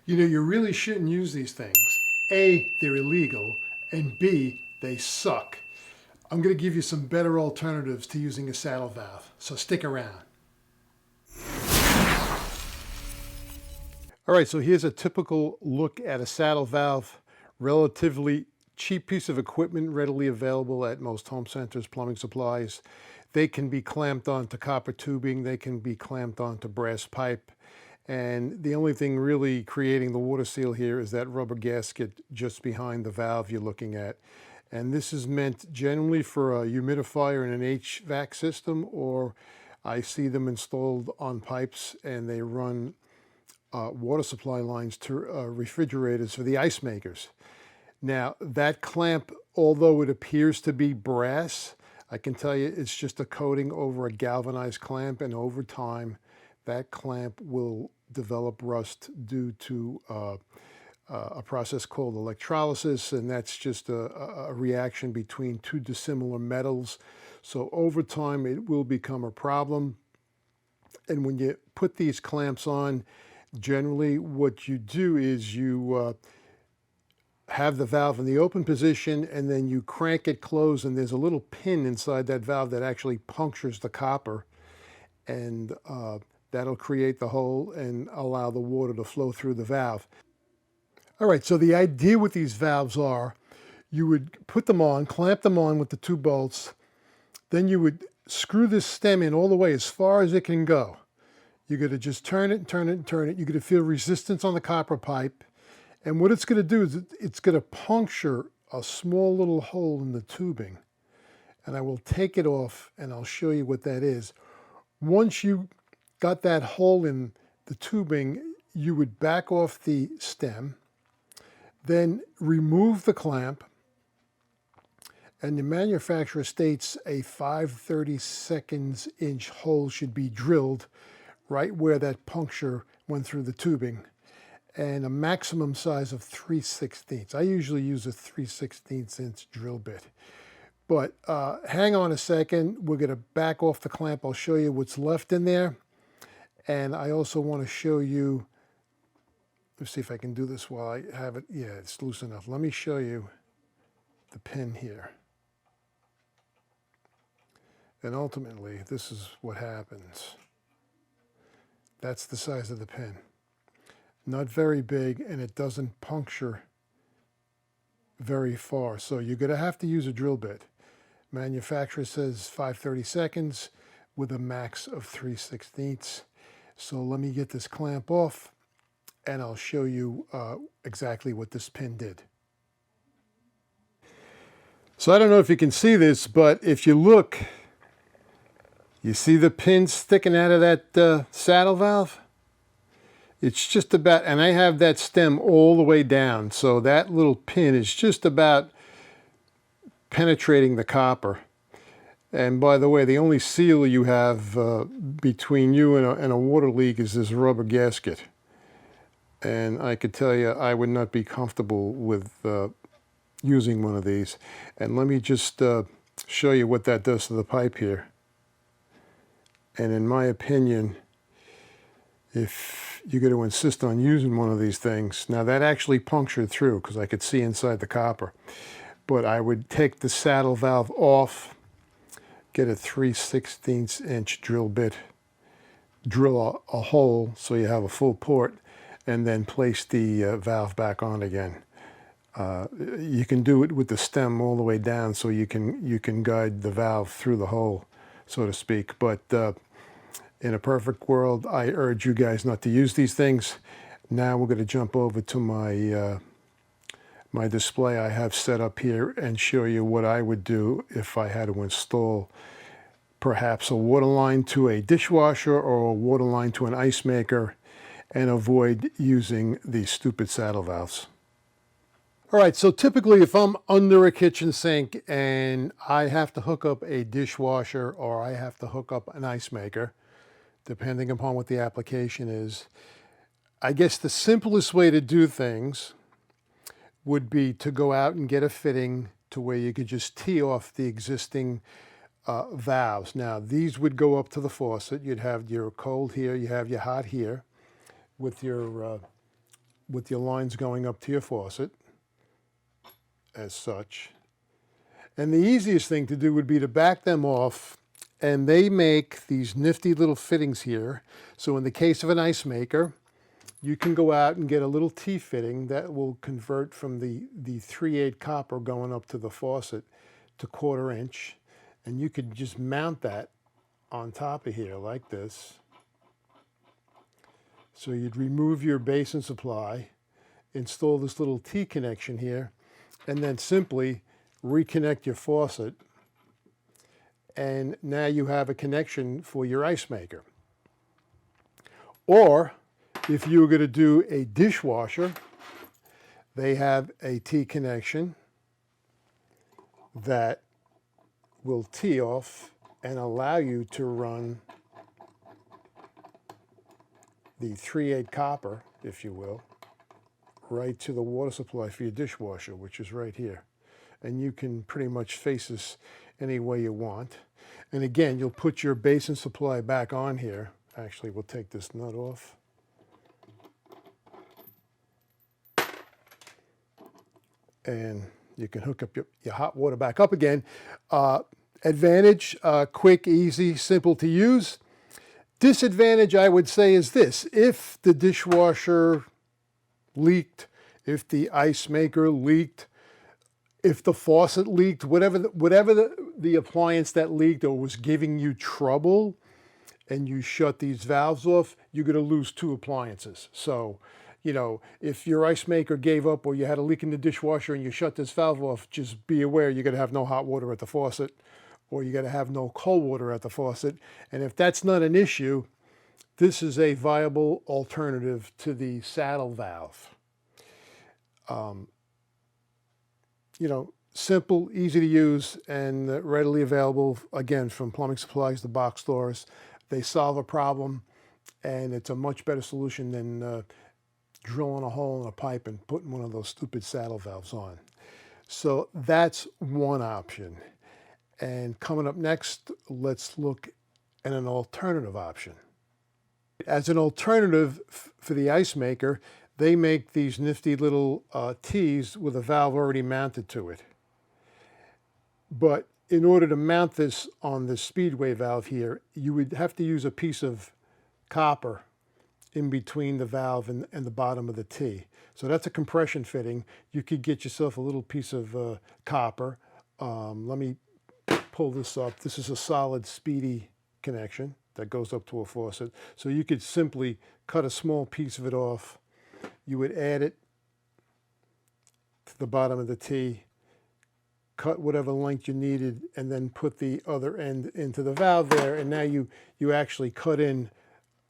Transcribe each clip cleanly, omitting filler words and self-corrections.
You know, you really shouldn't use these things. A, they're illegal, and B, they suck. I'm going to give you some better alternatives to using a saddle valve, so stick around. All right, so here's a typical look at a saddle valve. Relatively cheap piece of equipment, readily available at most home centers, plumbing supplies. They can be clamped onto copper tubing, they can be clamped onto brass pipe, and the only thing really creating the water seal here is that rubber gasket just behind the valve you're looking at. And this is meant generally for a humidifier in an HVAC system, or I see them installed on pipes and they run water supply lines to refrigerators for the ice makers. Now that clamp, although it appears to be brass, I can tell you it's just a coating over a galvanized clamp, and over time that clamp will develop rust due to a process called electrolysis, and that's just a reaction between two dissimilar metals. So over time it will become a problem. And when you put these clamps on, generally what you do is you have the valve in the open position and then you crank it closed, and there's a little pin inside that valve that actually punctures the copper, and that'll create the hole and allow the water to flow through the valve. All right, so the idea with these valves are you would put them on, clamp them on with the two bolts, then you would screw this stem in all the way as far as it can go. You're going to just turn it and turn it and turn it. You're going to feel resistance on the copper pipe. And what it's going to do is it's going to puncture a small little hole in the tubing. And I will take it off and I'll show you what that is. Once you got that hole in the tubing, you would back off the stem, then remove the clamp. And the manufacturer states a 5/32 inch hole should be drilled right where that puncture went through the tubing, and a maximum size of 3/16. I usually use a 3/16 inch drill bit. But hang on a second, we're going to back off the clamp. I'll show you what's left in there. And I also want to show you, let's see if I can do this while I have it. Yeah, it's loose enough. Let me show you the pin here. And ultimately, this is what happens. That's the size of the pin. Not very big, and it doesn't puncture very far. So you're going to have to use a drill bit. Manufacturer says 5/32 with a max of 3/16. So let me get this clamp off, and I'll show you exactly what this pin did. So I don't know if you can see this, but if you look, you see the pin sticking out of that saddle valve? It's just about, and I have that stem all the way down, so that little pin is just about penetrating the copper. And by the way, the only seal you have between you and a water leak is this rubber gasket. And I could tell you I would not be comfortable with using one of these. And let me just show you what that does to the pipe here. And in my opinion, if you're going to insist on using one of these things, now that actually punctured through because I could see inside the copper, but I would take the saddle valve off, get a 3/16 inch drill bit, drill a hole so you have a full port, and then place the valve back on again. You can do it with the stem all the way down so you can guide the valve through the hole, so to speak. But in a perfect world, I urge you guys not to use these things. Now we're going to jump over to my my display I have set up here and show you what I would do if I had to install perhaps a water line to a dishwasher or a water line to an ice maker, and avoid using these stupid saddle valves. All right, so typically if I'm under a kitchen sink and I have to hook up a dishwasher or I have to hook up an ice maker, depending upon what the application is, I guess the simplest way to do things would be to go out and get a fitting to where you could just tee off the existing valves. Now, these would go up to the faucet. You'd have your cold here, you have your hot here with your with your lines going up to your faucet, as such. And the easiest thing to do would be to back them off, and they make these nifty little fittings here. So in the case of an ice maker, you can go out and get a little T-fitting that will convert from the 3/8 copper going up to the faucet to 1/4 inch. And you could just mount that on top of here like this. So you'd remove your basin supply, install this little T connection here, and then simply reconnect your faucet. And now you have a connection for your ice maker. Or if you were going to do a dishwasher, they have a T connection that will tee off and allow you to run the 3/8 copper, if you will, right to the water supply for your dishwasher, which is right here. And you can pretty much face this any way you want. And again, you'll put your basin supply back on here. Actually, we'll take this nut off. And you can hook up your hot water back up again. Advantage, quick, easy, simple to use. Disadvantage, I would say, is this. If the dishwasher leaked, if the ice maker leaked, if the faucet leaked, whatever the appliance that leaked or was giving you trouble, and you shut these valves off, you're going to lose 2 appliances. So, you know, if your ice maker gave up or you had a leak in the dishwasher and you shut this valve off, just be aware you're going to have no hot water at the faucet, or you're going to have no cold water at the faucet. And if that's not an issue, this is a viable alternative to the saddle valve. You know, simple, easy to use, and readily available, again, from plumbing supplies to box stores. They solve a problem, and it's a much better solution than drilling a hole in a pipe and putting one of those stupid saddle valves on. So that's one option. And coming up next, let's look at an alternative option. As an alternative for the ice maker, they make these nifty little T's with a valve already mounted to it. But in order to mount this on the speedway valve here, you would have to use a piece of copper in between the valve and the bottom of the T. So that's a compression fitting. You could get yourself a little piece of copper. Let me pull this up. This is a solid speedy connection that goes up to a faucet. So you could simply cut a small piece of it off. You would add it to the bottom of the T, cut whatever length you needed, and then put the other end into the valve there. And now you actually cut in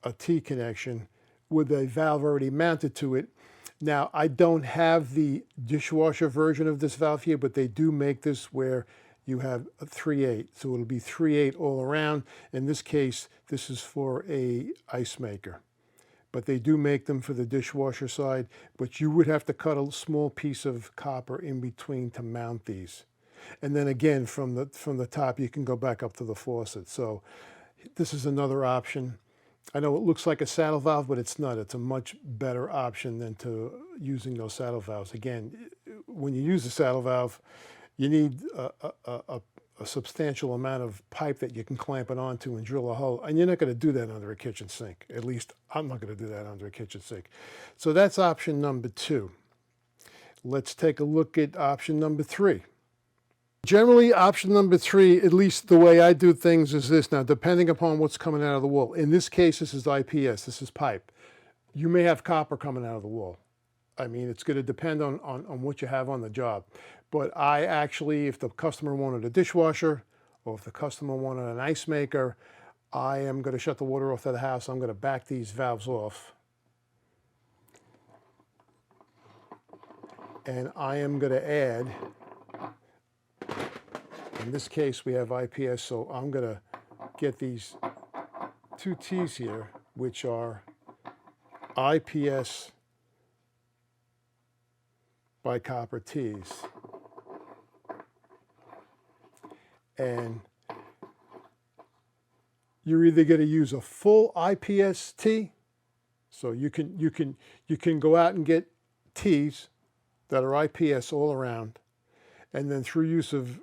a T connection with a valve already mounted to it. Now, I don't have the dishwasher version of this valve here, but they do make this where you have a 3/8. So it'll be 3/8 all around. In this case, this is for a ice maker. But they do make them for the dishwasher side, but you would have to cut a small piece of copper in between to mount these. And then again, from the top, you can go back up to the faucet. So this is another option. I know it looks like a saddle valve, but it's not. It's a much better option than to using those saddle valves. Again, when you use a saddle valve, you need a substantial amount of pipe that you can clamp it onto and drill a hole. And you're not going to do that under a kitchen sink. At least I'm not going to do that under a kitchen sink. So that's option number 2. Let's take a look at option number 3. Generally, option number 3, at least the way I do things, is this. Now, depending upon what's coming out of the wall. In this case, this is IPS. This is pipe. You may have copper coming out of the wall. I mean, it's going to depend on what you have on the job. But I actually, if the customer wanted a dishwasher or if the customer wanted an ice maker, I am going to shut the water off to the house. I'm going to back these valves off. And I am going to add, in this case, we have IPS, so I'm going to get these 2 T's here, which are IPS by copper T's. And you're either going to use a full IPS T, So you can go out and get tees that are IPS all around, and then through use of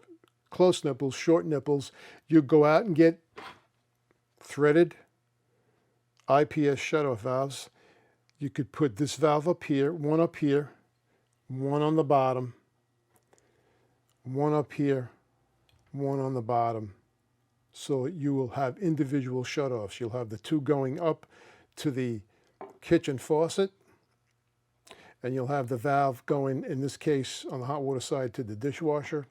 close nipples, short nipples, you go out and get threaded IPS shut-off valves. You could put this valve up here, one on the bottom, one up here, one on the bottom. So you will have individual shut-offs. You'll have the two going up to the kitchen faucet, and you'll have the valve going, in this case, on the hot water side to the dishwasher,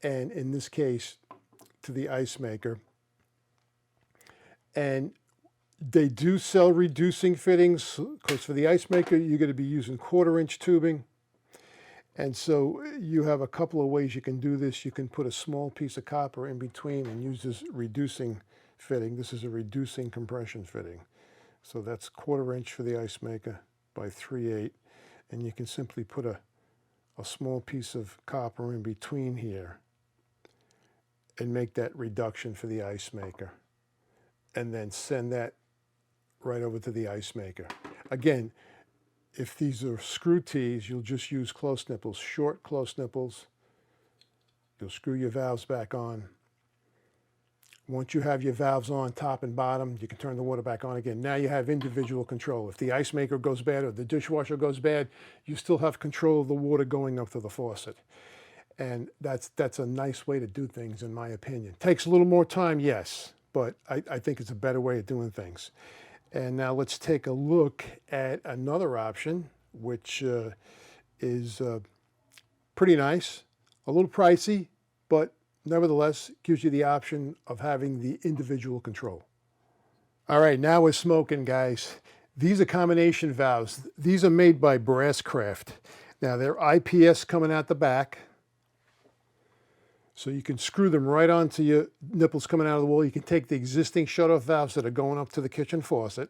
and in this case, to the ice maker. And they do sell reducing fittings, because for the ice maker, you're going to be using 1/4-inch tubing. And so you have a couple of ways you can do this. You can put a small piece of copper in between and use this reducing fitting. This is a reducing compression fitting. So that's 1/4-inch for the ice maker by 3/8. And you can simply put a small piece of copper in between here and make that reduction for the ice maker. And then send that right over to the ice maker. Again, if these are screw tees, you'll just use close nipples, short close nipples. You'll screw your valves back on. Once you have your valves on top and bottom, you can turn the water back on again. Now you have individual control. If the ice maker goes bad or the dishwasher goes bad, you still have control of the water going up to the faucet. And that's a nice way to do things, in my opinion. Takes a little more time, yes, but I think it's a better way of doing things. And now let's take a look at another option, which is pretty nice, a little pricey, but nevertheless gives you the option of having the individual control. All right, now we're smoking, guys. These are combination valves. These are made by Brasscraft. Now they're IPS coming out the back, so you can screw them right onto your nipples coming out of the wall. You can take the existing shut-off valves that are going up to the kitchen faucet,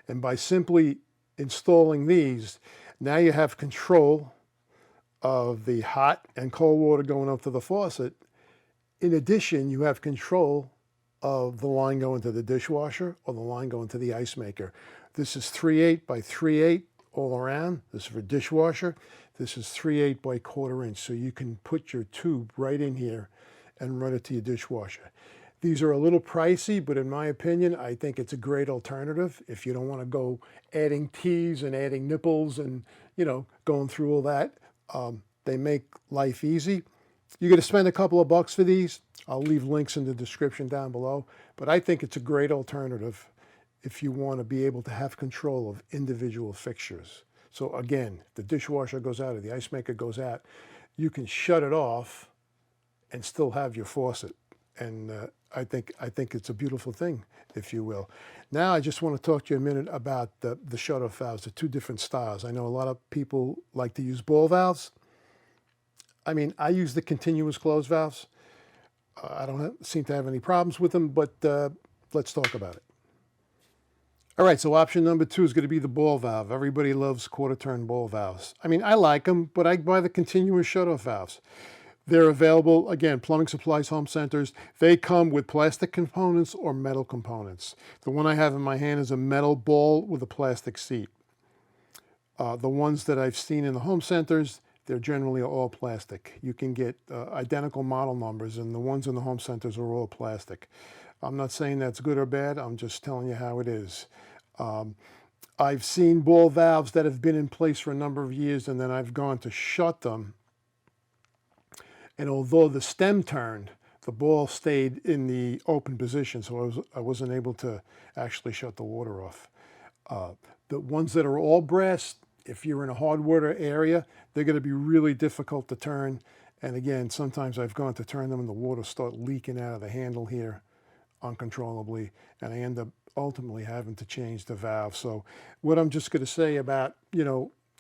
and by simply installing these, now you have control of the hot and cold water going up to the faucet. In addition, you have control of the line going to the dishwasher or the line going to the ice maker. This is 3/8 by 3/8 all around. This is for dishwasher. This is 3/8 by 1/4-inch, so you can put your tube right in here and run it to your dishwasher. These are a little pricey, but in my opinion, I think it's a great alternative if you don't want to go adding tees and adding nipples and, going through all that. They make life easy. You're going to spend a couple of bucks for these. I'll leave links in the description down below, but I think it's a great alternative if you want to be able to have control of individual fixtures. So again, if the dishwasher goes out or the ice maker goes out, you can shut it off and still have your faucet. And I think it's a beautiful thing, if you will. Now I just want to talk to you a minute about the shut-off valves, the two different styles. I know a lot of people like to use ball valves. I mean, I use the continuous close valves. I don't seem to have any problems with them, but let's talk about it. All right, so option number 2 is going to be the ball valve. Everybody loves 1/4-turn ball valves. I mean, I like them, but I buy the continuous shut-off valves. They're available, again, plumbing supplies, home centers. They come with plastic components or metal components. The one I have in my hand is a metal ball with a plastic seat. The ones that I've seen in the home centers, they're generally all plastic. You can get identical model numbers, and the ones in the home centers are all plastic. I'm not saying that's good or bad. I'm just telling you how it is. I've seen ball valves that have been in place for a number of years, and then I've gone to shut them. And although the stem turned, the ball stayed in the open position, so I wasn't able to actually shut the water off. The ones that are all brass, if you're in a hard water area, they're going to be really difficult to turn. And again, sometimes I've gone to turn them and the water starts leaking out of the handle here uncontrollably, and I end up ultimately having to change the valve. So what I'm just going to say about,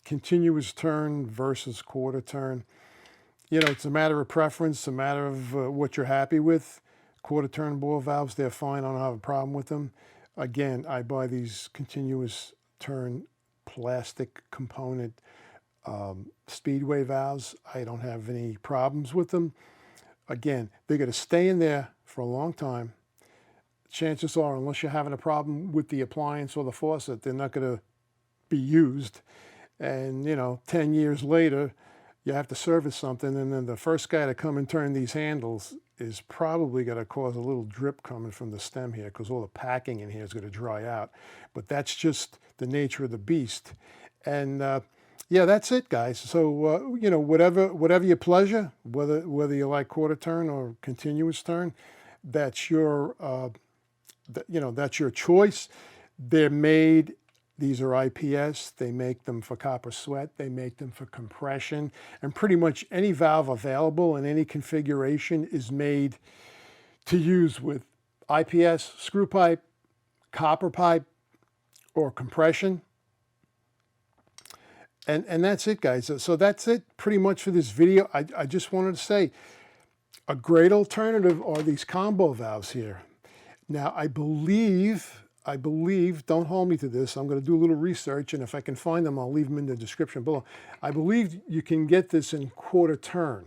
continuous turn versus 1/4 turn, it's a matter of preference, a matter of what you're happy with. 1/4 turn ball valves, they're fine. I don't have a problem with them. Again, I buy these continuous turn plastic component speedway valves. I don't have any problems with them. Again, they're going to stay in there for a long time. chances are, unless you're having a problem with the appliance or the faucet, they're not going to be used. And, you know, 10 years later, you have to service something, and then the first guy to come and turn these handles is probably going to cause a little drip coming from the stem here, because all the packing in here is going to dry out. But that's just the nature of the beast. And yeah, that's it, guys. So you know, whatever your pleasure, whether you like quarter turn or continuous turn, that's your you know, that's your choice. They're made. These are IPS. They make them for copper sweat. They make them for compression. And pretty much any valve available in any configuration is made to use with IPS, screw pipe, copper pipe, or compression. And that's it, guys. So that's it pretty much for this video. I just wanted to say a great alternative are these combo valves here. Now, I believe, don't hold me to this, I'm going to do a little research, and if I can find them, I'll leave them in the description below. I believe you can get this in quarter turn.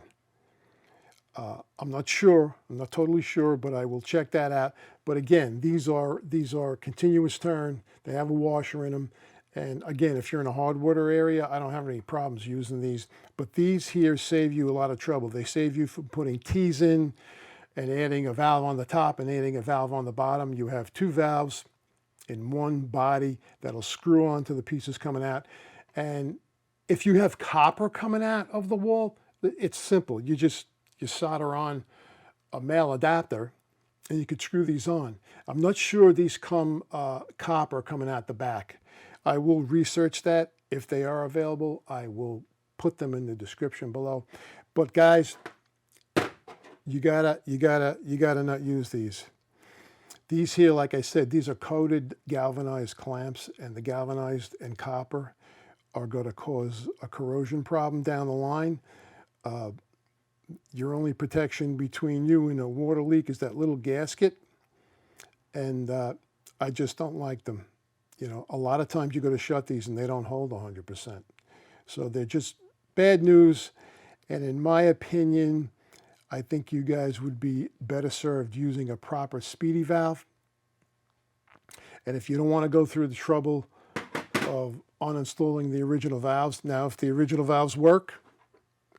I'm not sure, I'm not totally sure, but I will check that out. But again, these are continuous turn. They have a washer in them. And again, if you're in a hard water area, I don't have any problems using these. But these here save you a lot of trouble. They save you from putting T's in and adding a valve on the top and adding a valve on the bottom. You have two valves in one body that'll screw onto the pieces coming out. And if you have copper coming out of the wall, it's simple. You solder on a male adapter and you could screw these on. I'm not sure these come copper coming out the back. I will research that. If they are available, I will put them in the description below. But guys, you gotta not use these. These here, like I said, these are coated galvanized clamps, and the galvanized and copper are going to cause a corrosion problem down the line. Your only protection between you and a water leak is that little gasket, and I just don't like them. You know, a lot of times you go to shut these and they don't hold 100%. So they're just bad news, and in my opinion, I think you guys would be better served using a proper speedy valve. And if you don't want to go through the trouble of uninstalling the original valves, now if the original valves work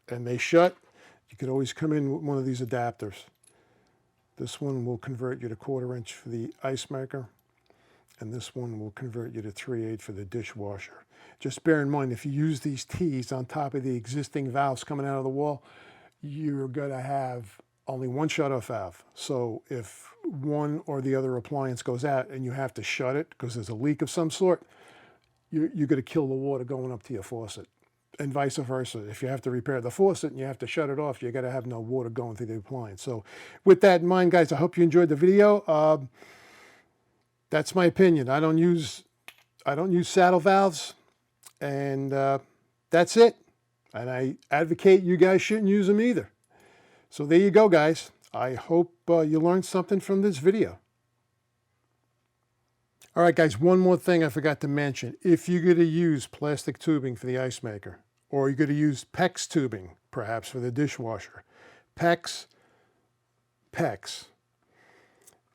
and they shut, you could always come in with one of these adapters. This one will convert you to 1/4 inch for the ice maker, and this one will convert you to 3/8 for the dishwasher. Just bear in mind, if you use these T's on top of the existing valves coming out of the wall, you're going to have only one shut-off valve. So if one or the other appliance goes out and you have to shut it because there's a leak of some sort, you're going to kill the water going up to your faucet. And vice versa. If you have to repair the faucet and you have to shut it off, you got to have no water going through the appliance. So with that in mind, guys, I hope you enjoyed the video. That's my opinion. I don't use saddle valves, and that's it. And I advocate you guys shouldn't use them either. So there you go, guys. I hope you learned something from this video. All right, guys, one more thing I forgot to mention. If you're going to use plastic tubing for the ice maker, or you're going to use PEX tubing, perhaps, for the dishwasher, PEX,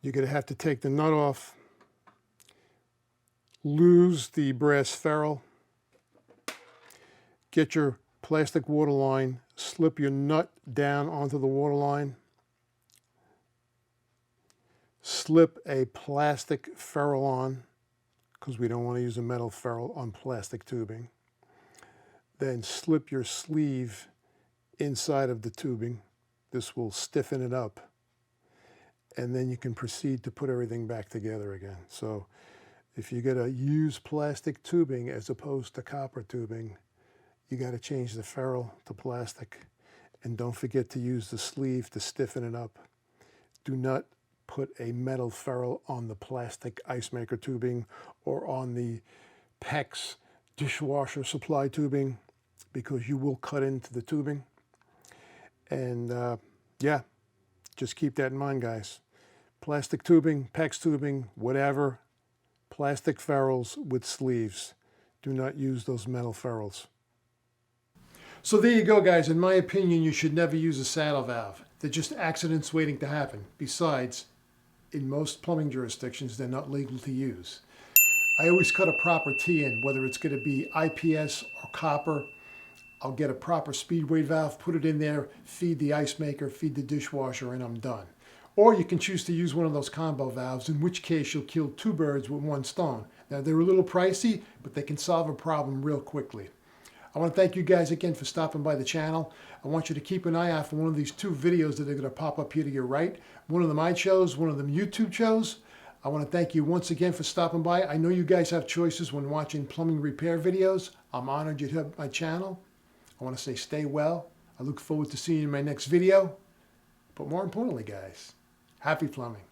you're going to have to take the nut off, lose the brass ferrule, get your plastic water line, slip your nut down onto the water line, slip a plastic ferrule on, because we don't want to use a metal ferrule on plastic tubing. Then slip your sleeve inside of the tubing. This will stiffen it up. And then you can proceed to put everything back together again. So if you're going to use plastic tubing as opposed to copper tubing, you got to change the ferrule to plastic. And don't forget to use the sleeve to stiffen it up. Do not put a metal ferrule on the plastic ice maker tubing or on the PEX dishwasher supply tubing, because you will cut into the tubing. And yeah, just keep that in mind, guys. Plastic tubing, PEX tubing, whatever, plastic ferrules with sleeves. Do not use those metal ferrules. So there you go, guys. In my opinion, you should never use a saddle valve. They're just accidents waiting to happen. Besides, in most plumbing jurisdictions, they're not legal to use. I always cut a proper T in, whether it's going to be IPS or copper. I'll get a proper speed weight valve, put it in there, feed the ice maker, feed the dishwasher, and I'm done. Or you can choose to use one of those combo valves, in which case you'll kill two birds with one stone. Now, they're a little pricey, but they can solve a problem real quickly. I want to thank you guys again for stopping by the channel. I want you to keep an eye out for one of these two videos that are going to pop up here to your right. One of them I chose, one of them YouTube chose. I want to thank you once again for stopping by. I know you guys have choices when watching plumbing repair videos. I'm honored you have my channel. I want to say stay well. I look forward to seeing you in my next video. But more importantly, guys, happy plumbing.